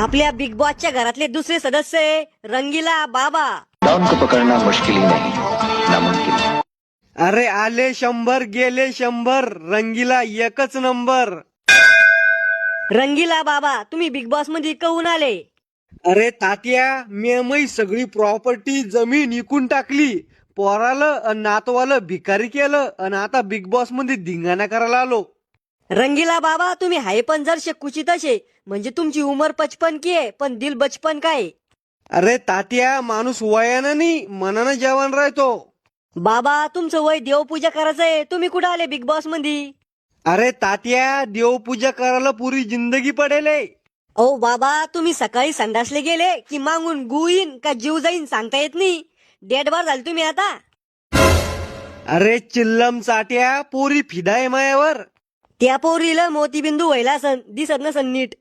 आपल्या बिग बॉसच्या घरातले दुसरे सदस्य आहे रंगीला बाबा. डॉन को पकड़ना मुश्किल ही नहीं नामुमकिन है. अरे आले 100 गेले 100 रंगीला एकच नंबर. रंगीला बाबा तुम्ही बिग बॉस मध्ये कहून आले? अरे तात्या मी सगळी प्रॉपर्टी जमीन विकून टाकली, पोरालं अन नातवालं भिकारी केलं आणि आता बिग बॉस मध्ये धिंगाणा करायला आलो. रंगीला बाबा तुम्ही हाय पण जर कुचित असे म्हणजे तुमची उमर 55 की आहे पण दिल बचपन काय. अरे तात्या माणूस वयानं नाही मनानं जवान राहतो. बाबा तुमचं वय देवपूजा करायचंय, तुम्ही कुठं आले बिग बॉस मध्ये? अरे तात्या देवपूजा करायला पुरी जिंदगी पडेल. ओ बाबा तुम्ही सकाळी संडासले गेले की मागून गुईन का जीव जाईन सांगता येत नाही. डेड बार झाले तुम्ही आता. अरे चिल्लम चाट्या पोरी फिदाय मायावर. त्या पोरीला मोतीबिंदू व्हायला असन दिसत नसन नीट.